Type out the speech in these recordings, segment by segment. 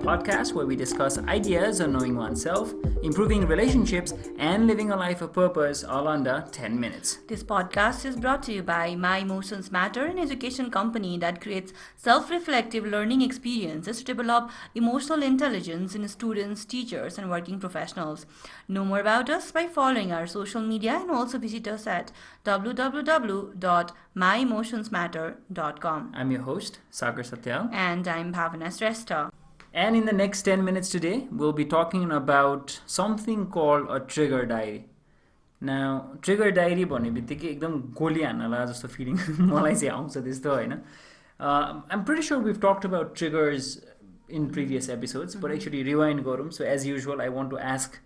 podcast where we discuss ideas on knowing oneself, improving relationships, and living a life of purpose all under 10 minutes. This podcast is brought to you by My Emotions Matter, an education company that creates self-reflective learning experiences to develop emotional intelligence in students, teachers, and working professionals. Know more about us by following our social media and also visit us at www.myemotionsmatter.com. I'm your host, Sagar Satyal. And I'm Bhavana Shrestha. And in the next 10 minutes today, we'll be talking about something called a trigger diary. Now, trigger diary भन्ने बित्तिकै एकदम गोली हान्नला जस्तो feeling मलाई चाहिँ आउँछ त्यस्तो होइन. I'm pretty sure we've talked about triggers in previous episodes, but actually rewind गरौँ. So as usual, I want to ask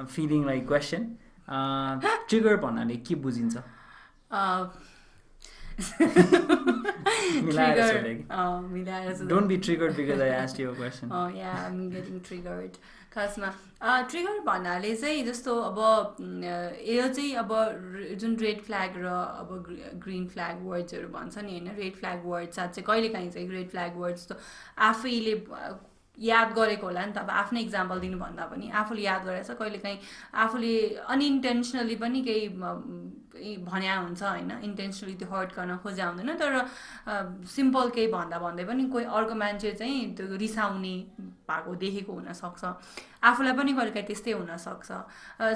feeling like question. Trigger भन्नाले के बुझिन्छ? Don't be triggered because I asked you a question. Oh yeah, I'm getting triggered. खासमा trigger भन्नाले चाहिँ जस्तो अब यो चाहिँ अब जुन रेड फ्ल्याग र अब ग्रिन फ्ल्याग वर्ड्सहरू भन्छ नि होइन, रेड फ्ल्याग वर्ड साथ चाहिँ कहिलेकाहीँ चाहिँ रेड फ्ल्याग वर्ड्स त आफैले याद गरेको होला नि त. अब आफ्नै इक्जाम्पल दिनुभन्दा पनि आफूले याद गरेछ, कहिलेकाहीँ आफूले अनइन्टेन्सनली पनि केही भन्या हुन्छ होइन, इन्टेन्सनली त्यो हर्ट गर्न खोज्या हुँदैन, तर सिम्पल केही भन्दै पनि कोही अर्को मान्छे चाहिँ त्यो रिसाउने भएको देखेको हुनसक्छ, आफूलाई पनि कहिलेकाहीँ त्यस्तै हुनसक्छ.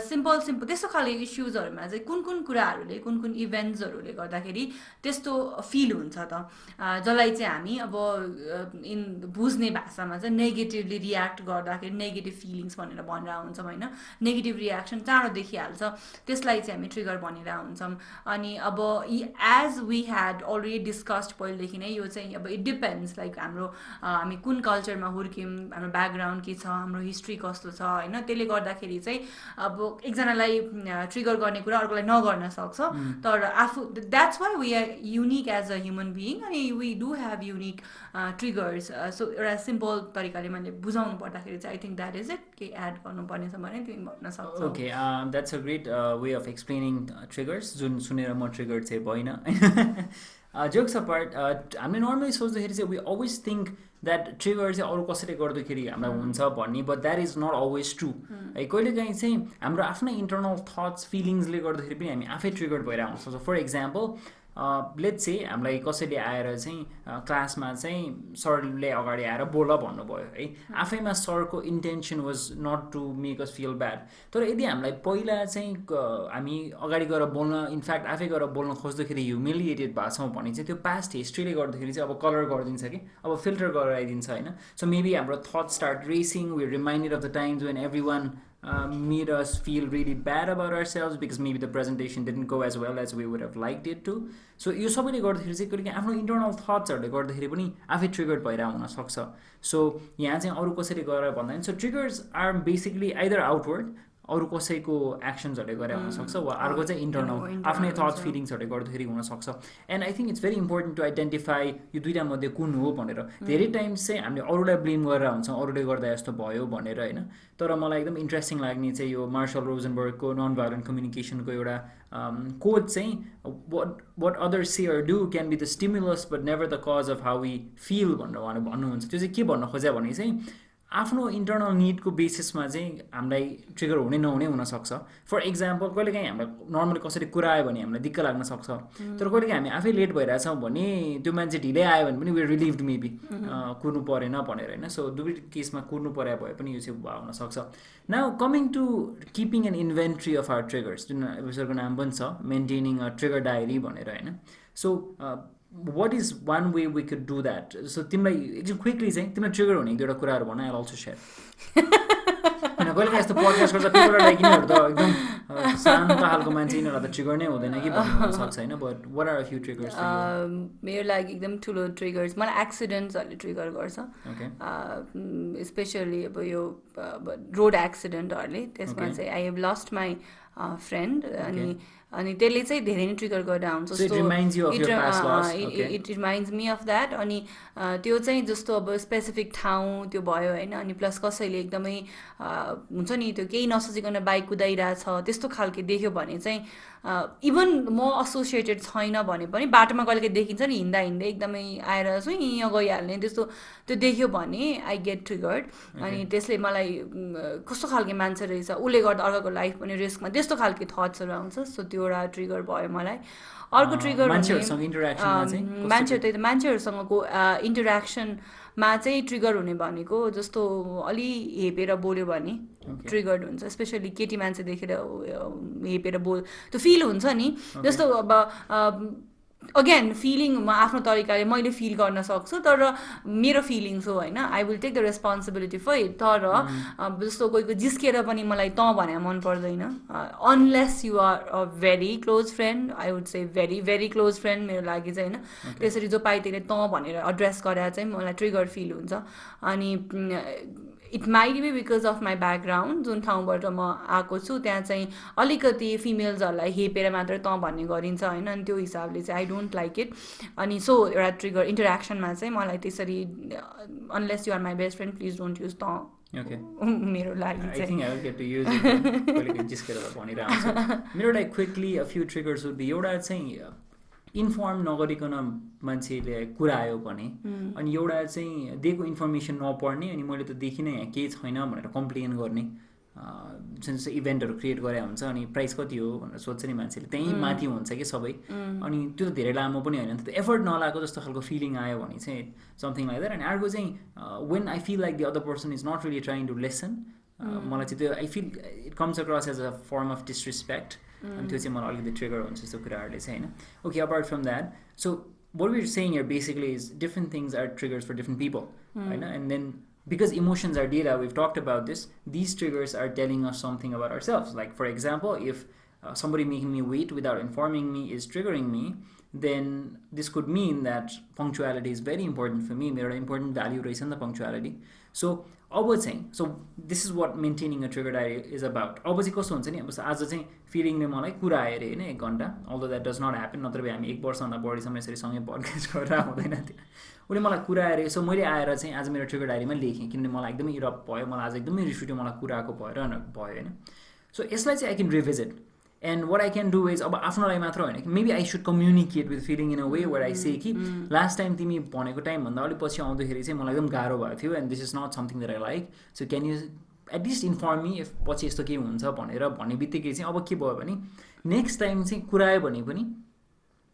सिम्पल त्यस्तो खाले इस्युजहरूमा चाहिँ कुन कुराहरूले कुन इभेन्ट्सहरूले गर्दाखेरि त्यस्तो फिल हुन्छ त, जसलाई चाहिँ हामी अब इन बुझ्ने भाषामा चाहिँ नेगेटिभली रियाक्ट गर्दाखेरि नेगेटिभ फिलिङ्स भनेर भनिरहेको हुन्छौँ होइन. नेगेटिभ रियाक्सन चाँडो देखिहाल्छ, त्यसलाई चाहिँ हामी ट्रिगर भनिरहेको हुन्छौँ. अनि अब as we had already discussed पहिलेदेखि नै, यो चाहिँ अब इट डिपेन्ड्स लाइक हामी कुन कल्चरमा हुर्क्यौँ, हाम्रो ब्याकग्राउन्ड के छ, हाम्रो हिस्ट्री कस्तो छ होइन, त्यसले गर्दाखेरि चाहिँ अब एकजनालाई ट्रिगर गर्ने कुरा अर्कोलाई नगर्न सक्छ. तर आफू that's why we are unique as a human being, अनि we do have unique triggers. So एउटा सिम्पल तरिकाले मैले बुझाउनु पर्दाखेरि चाहिँ I think that is it. के एड गर्नुपर्ने छ भने तिमी भन्न सक्छौ. Okay, that's a great way of explaining triggers, जुन सुनेर म ट्रिगर चाहिँ भइन. जोक्स अपार्ट, हामीले नर्मली सोच्दाखेरि चाहिँ we always think that trigger चाहिँ अरू कसैले गर्दाखेरि हामीलाई हुन्छ भन्ने, but that is not always true है. कहिलेकाहीँ चाहिँ हाम्रो आफ्नै इन्टरनल थट्स फिलिङ्सले गर्दाखेरि पनि हामी आफै ट्रिगर भएर आउन सक्छ. फर इक्जाम्पल, लेट्स से हामीलाई कसैले आएर चाहिँ क्लासमा चाहिँ सरले अगाडि आएर बोल भन्नुभयो है, आफैमा सरको intention was not to make us feel bad, तर यदि हामीलाई पहिला चाहिँ हामी अगाडि गएर बोल्न, इनफ्याक्ट आफै गएर बोल्न खोज्दाखेरि ह्युमिलिएटेड भएको छौँ भने चाहिँ त्यो पास्ट हिस्ट्रीले गर्दाखेरि चाहिँ अब कलर गरिदिन्छ कि, अब फिल्टर गराइदिन्छ होइन. सो मेबी हाम्रो thought start racing, we reminded of the times when every one made us feel really bad about ourselves because maybe the presentation didn't go as well as we would have liked it to. So यो सबैले गर्दाखेरि चाहिँ कहिले आफ्नो internal थट्सहरूले गर्दाखेरि पनि आफै triggered भइरहेको हुनसक्छ. सो यहाँ चाहिँ अरू कसैले गरेर भन्दाखेरि, so triggers are basically either outward, अरू कसैको एक्सन्सहरूले गरे हुनसक्छ, वा अर्को चाहिँ इन्टरनल आफ्नै थट्स फिलिङ्सहरूले गर्दाखेरि हुनसक्छ. And I think it's very important to identify यो दुइटा मध्ये कुन हो भनेर. धेरै टाइम्स चाहिँ हामीले अरूलाई ब्लेम गरेर हुन्छौँ, अरूले गर्दा यस्तो भयो भनेर होइन. तर मलाई एकदम इन्ट्रेस्टिङ लाग्ने चाहिँ यो मार्शल रोजनबर्गको नन भायोलेन्ट कम्युनिकेसनको एउटा कोट चाहिँ, what others say or do can be the stimulus but never the cause of how we feel भनेर उहाँले भन्नुहुन्छ. त्यो चाहिँ के भन्न खोज्या भने चाहिँ आफ्नो इन्टरनल निडको बेसिसमा चाहिँ हामीलाई ट्रिगर हुने नहुने हुनसक्छ. फर इक्जाम्पल, कहिलेकाहीँ हामीलाई नर्मली कसरी कुरा आयो भने हामीलाई दिक्क लाग्न सक्छ, तर कहिलेकाहीँ हामी आफै लेट भइरहेछौँ भने त्यो मान्छे ढिलै आयो भने पनि वी रिलिभड मेबी कुर्नु परेन भनेर होइन. सो दुवै केसमा कुर्नु परे भए पनि यो चाहिँ हुनसक्छ. Now coming to keeping an inventory of our triggers, जुन एपिसोडको नाम पनि छ मेन्टेनिङ अ ट्रिगर डायरी भनेर होइन. So what is one way we could do that? So तिमीलाई एकदम क्विकली चाहिँ तिमीलाई ट्रिगर हुने एक दुईवटा कुराहरू भन. I'll also share. होइन, कहिले यस्तो पडकास्ट गर्छ पिपल लाइक यिनीहरू त एकदम शान्त खालको मान्छे, यिनीहरूलाई त ट्रिगर नै हुँदैन कि भन्नु सक्छ होइन. But what are a few triggers? मेरो लागि एकदम ठुलो ट्रिगर्स मलाई एक्सिडेन्ट्सहरूले ट्रिगर गर्छ. स्पेसली अब यो रोड एक्सिडेन्टहरूले, त्यसमा चाहिँ I have lost my friend Okay. अनि त्यसले चाहिँ धेरै नै ट्रिगर गरेर आउँछ So it जस्तो reminds you of your past loss. Okay. It reminds me of that अनि त्यो चाहिँ जस्तो अब स्पेसिफिक ठाउँ त्यो भयो होइन अनि प्लस कसैले एकदमै हुन्छ नि त्यो केही नसोचिकन बाइक कुदाइरहेछ त्यस्तो खालके देख्यो भने चाहिँ इभन म एसोसिएटेड छैन भने पनि बाटोमा कहिले देखिन्छ नि हिँड्दा हिँड्दै एकदमै आएर यहाँ गइहाल्ने त्यस्तो त्यो देख्यो भने आई गेट ट्रिगर्ड अनि त्यसले मलाई कस्तो खालके मान्छे रहेछ उसले गर्दा अर्काको लाइफ पनि रिस्कमा त्यस्तो खालके थट्सहरू आउँछ सो त्यो एउटा ट्रिगर भयो मलाई अर्को ट्रिगर हुने मान्छेहरूसँग इन्टरेक्सनमा चाहिँ मान्छेहरू त्यही त मान्छेहरूसँगको इन्टरेक्सनमा चाहिँ ट्रिगर हुने भनेको जस्तो अलि हेपेर बोल्यो भने ट्रिगर्ड हुन्छ स्पेसली केटी मान्छे देखेर हेपेर त्यो फिल हुन्छ नि जस्तो अब अगेन फिलिङ म आफ्नो तरिकाले मैले फिल गर्न सक्छु तर मेरो फिलिङ्स हो होइन I will take the responsibility for it तर जस्तो कोही जिस्केर पनि मलाई तँ भने मन पर्दैन unless you are a very close friend I would say very very close friend मेरो लागि चाहिँ होइन त्यसरी जो पाइ त्यसले तँ भनेर एड्रेस गरेर चाहिँ मलाई ट्रिगर फिल हुन्छ अनि it might be because of my background जुन ठाउँबाट म आएको छु त्यहाँ चाहिँ अलिकति फिमेल्सहरूलाई हेपेर मात्रै तँ भन्ने गरिन्छ होइन अनि त्यो हिसाबले चाहिँ आई डोन्ट लाइक इट अनि सो एउटा ट्रिगर इन्टरेक्सनमा चाहिँ मलाई त्यसरी unless you are my best friend please don't use तँ मेरो लागि मेरो लागि quickly a few triggers would be एउटा चाहिँ इन्फर्म नगरिकन मान्छेले कुरायो भने अनि एउटा चाहिँ दिएको इन्फर्मेसन नपढ्ने अनि मैले त देखिनँ यहाँ केही छैन भनेर कम्प्लेन गर्ने जस्तो इभेन्टहरू क्रिएट गरे हुन्छ अनि प्राइस कति हो भनेर सोध्छ नि मान्छेले त्यहीँ माथि हुन्छ कि सबै अनि त्यो त धेरै लामो पनि होइन त्यो एफर्ट नलाएको जस्तो खालको फिलिङ आयो भने चाहिँ समथिङ लाइक द्याट अनि अर्को चाहिँ when I feel like the other person is not really trying to listen मलाई चाहिँ त्यो I feel it comes across as a form of disrespect अनि त्यो चाहिँ मलाई अलिकति ट्रिगर हुन्छ यस्तो कुराहरूले चाहिँ होइन okay apart from that so what we're saying here basically is different things are triggers for different people right? And then because emotions are data, we've talked about this, these triggers are telling us something about ourselves. Like for example, if somebody making me wait without informing me is triggering me, then this could mean that punctuality is very important for me. Very important value raise in the punctuality. So अब चाहिँ so this is what maintaining a trigger diary is about अब चाहिँ कस्तो हुन्छ नि अब आज चाहिँ फिलिङले मलाई कुरा आयो अरे होइन 1 घन्टा although that does not happen नत्र हामी 1 वर्षभन्दा बढीसम्म यसरी सँगै पडकास्ट गरेर आउँदैन थियो उसले मलाई कुरा आयो अरे सो मैले आएर चाहिँ आज मेरो ट्रिगर डायरीमा लेखेँ किनभने मलाई एकदमै इरप भयो मलाई आज एकदमै रिस उठ्यो मलाई कुराको भयो होइन सो यसलाई चाहिँ I can revisit and what I can do is अब आफ्नोलाई मात्र होइन कि maybe I should communicate with feeling in a way where I say कि लास्ट टाइम तिमी भनेको टाइमभन्दा अलिक पछि आउँदाखेरि चाहिँ मलाई एकदम गाह्रो भएको थियो and this is not something that I like so can you at least inform me if पछि यस्तो के हुन्छ भनेर भन्ने बित्तिकै चाहिँ अब के भयो भने नेक्स्ट टाइम चाहिँ कुरायो भने पनि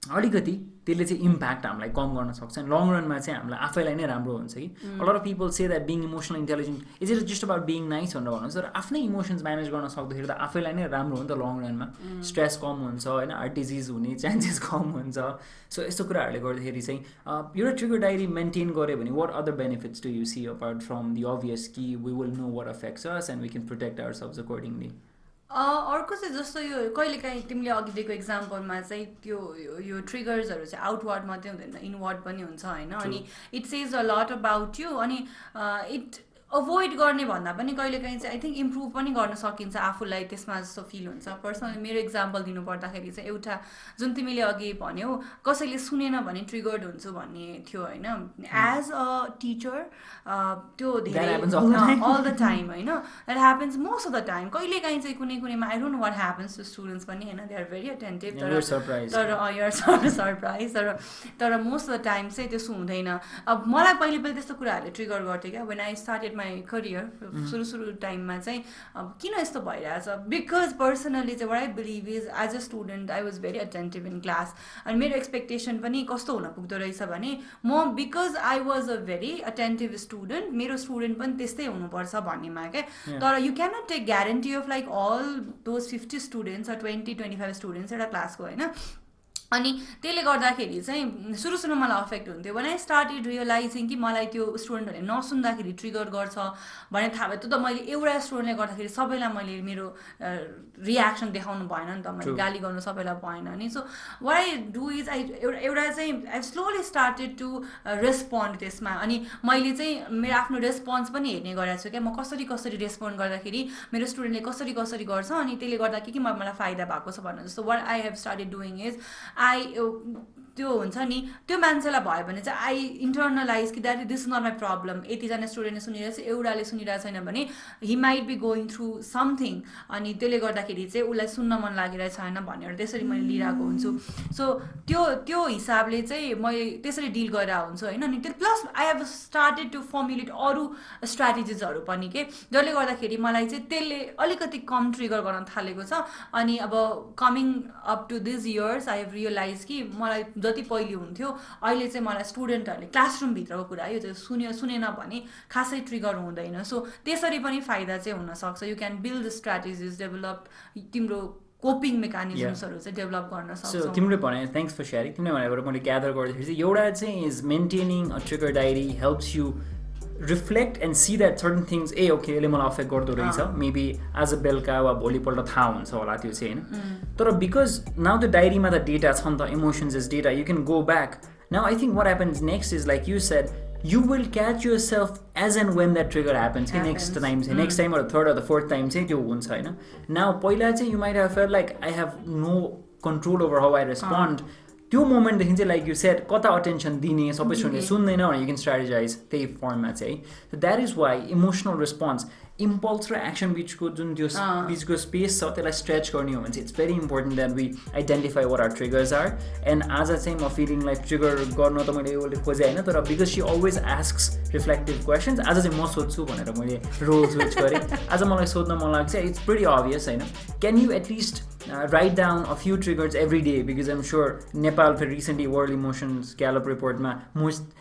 अलिकति त्यसले चाहिँ इम्प्याक्ट हामीलाई कम गर्न सक्छ अनि लङ रनमा चाहिँ हामीलाई आफैलाई नै राम्रो हुन्छ कि a lot of people say that being emotional intelligent is it just about being nice भनेर भन्नुहुन्छ तर आफ्नै इमोसन्स म्यानेज गर्न सक्दाखेरि त आफैलाई नै राम्रो हो नि त लङ रनमा स्ट्रेस कम हुन्छ होइन हार्ट डिजिज हुने चान्सेस कम हुन्छ सो यस्तो कुराहरूले गर्दाखेरि चाहिँ एउटा ट्रिगर डायरी मेन्टेन गऱ्यो भने what other benefits do you see apart from the obvious कि we will know what affects us and we can protect ourselves accordingly अर्को चाहिँ जस्तो यो कहिलेकाहीँ तिमीले अघि दिएको इक्जाम्पलमा चाहिँ त्यो यो ट्रिगर्सहरू चाहिँ आउटवर्ड मात्रै हुँदैन इनवर्ड पनि हुन्छ होइन अनि it says a lot about you अनि इट अभोइड गर्ने भन्दा पनि कहिलेकाहीँ चाहिँ आई थिङ्क इम्प्रुभ पनि गर्न सकिन्छ आफूलाई त्यसमा जस्तो फिल हुन्छ पर्सनली मेरो इक्जाम्पल दिनु पर्दाखेरि चाहिँ एउटा जुन तिमीले अघि भन्यौ कसैले सुनेन भने ट्रिगर्ड हुन्छु भन्ने थियो होइन एज अ टिचर त्यो धेरै अल द टाइम होइन that happens most of the time कहिलेकाहीँ चाहिँ कुनैमा I don't know what happens to students पनि होइन दे आर भेरी अटेन्टिभ तर युआर सरप्राइज तर मोस्ट अफ द टाइम चाहिँ त्यसो हुँदैन अब मलाई पहिले त्यस्तो कुराहरूले ट्रिगर गर्थ्यो क्या when I started my career सुरु टाइममा चाहिँ अब किन यस्तो भइरहेछ बिकज पर्सनली चाहिँ what I believe is as a student I was very attentive in class अनि मेरो एक्सपेक्टेसन पनि कस्तो हुन पुग्दो रहेछ भने म because I was a very attentive student मेरो स्टुडेन्ट पनि त्यस्तै हुनुपर्छ भन्नेमा क्या तर you cannot take guarantee of like all those 50 students 20-25 students एउटा क्लासको होइन अनि त्यसले गर्दाखेरि चाहिँ सुरुमा मलाई अफेक्ट हुन्थ्यो when I started realizing कि मलाई त्यो स्टुडेन्टहरूले नसुन्दाखेरि ट्रिगर गर्छ भने थाहा भयो। त्यो त मैले एउटा स्टुडेन्टले गर्दाखेरि सबैलाई मैले मेरो रियाक्सन देखाउनु भएन नि त, मैले True. गाली गर्नु सबैलाई भएन नि। So what I do is I एउटा चाहिँ I slowly started to respond त्यसमा। अनि मैले चाहिँ मेरो आफ्नो रेस्पोन्स पनि हेर्ने गरेको छु क्या, म कसरी कसरी रेस्पोन्ड गर्दाखेरि मेरो स्टुडेन्टले कसरी कसरी गर्छ अनि त्यसले गर्दा के मलाई फाइदा भएको छ भन्नु जस्तो। What I have started doing is I त्यो हुन्छ नि त्यो मान्छेलाई भयो भने चाहिँ आई इन्टरनलाइज कि that this is not my problem. यतिजना स्टुडेन्टले सुनिरहेको छ, एउटाले सुनिरहेको छैन भने he might be going through something, अनि त्यसले गर्दाखेरि चाहिँ उसलाई सुन्न मन लागिरहेको छैन भनेर त्यसरी मैले लिइरहेको हुन्छु। सो त्यो हिसाबले चाहिँ मैले त्यसरी डिल गरेर हुन्छु होइन। अनि त्यो plus I have started to formulate अरू स्ट्राटेजिजहरू पनि के, जसले गर्दाखेरि मलाई चाहिँ त्यसले अलिकति कम ट्रिगर गर्न थालेको छ। अनि अब coming up to this years I have realise कि मलाई जति पहिले हुन्थ्यो अहिले चाहिँ मलाई स्टुडेन्टहरूले क्लासरुमभित्रको कुरा यो चाहिँ सुनेन भने खासै ट्रिगर हुँदैन। सो त्यसरी पनि फाइदा चाहिँ हुनसक्छ। You can build strategies develop, तिम्रो कोपिङ मेकानिजम्सहरू चाहिँ डेभलप गर्न सक्छौ। सो तिमीले भने थ्याङ्क्स फर सेयरिङ। तिमीले भनेबाट मैले ग्यादर गर्दाखेरि चाहिँ एउटा चाहिँ is maintaining a trigger diary helps you reflect and see that certain things A okay यसले मलाई अफेक्ट गर्दो रहेछ, मेबी आज बेलुका वा भोलिपल्ट थाहा हुन्छ होला त्यो चाहिँ होइन। तर बिकज नाउ द डायरीमा त डेटा छ नि त, emotions is data, you can go back. Now I think what happens next is like you said you will catch yourself as and when that trigger happens. Next time or the third or the fourth time चाहिँ त्यो हुन्छ होइन। Now पहिला चाहिँ you might have felt like I have no control over how I respond. त्यो मोमेन्टदेखि चाहिँ like you set कता attention दिने, सबै सुन्दैन भने यु क्यान स्ट्राटेजाइज त्यही फर्ममा चाहिँ। So that is why emotional response impulse र एक्सन बिचको जुन त्यो बिचको स्पेस छ त्यसलाई स्ट्रेच गर्ने हो भने चाहिँ it's very important that we identify what are triggers are. And आज चाहिँ म फिलिङलाई ट्रिगर गर्न त मैले यसले खोजेँ होइन, तर because C always asks reflective questions, आज चाहिँ म सोध्छु भनेर मैले रोल स्विच गरेँ। आज मलाई सोध्न मन लाग्छ, इट्स भेरी अभियस होइन। Can you at least write down a few triggers every day, because I'm sure Nepal for recently World Emotions Gallop Report ma most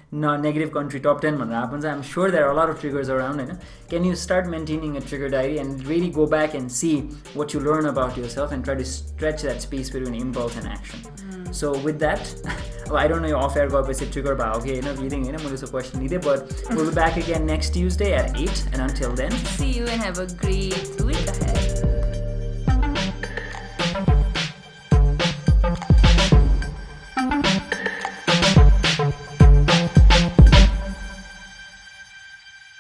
negative country top 10 bhanera happens. I'm sure there are a lot of triggers around, right? Can you start maintaining a trigger diary and really go back and see what you learn about yourself and try to stretch that space between impulse and action? So with that, I don't know, off air go trigger ba okay, you know, reading a question needed, but we'll be back again next Tuesday at 8, and until then, see you and have a great week.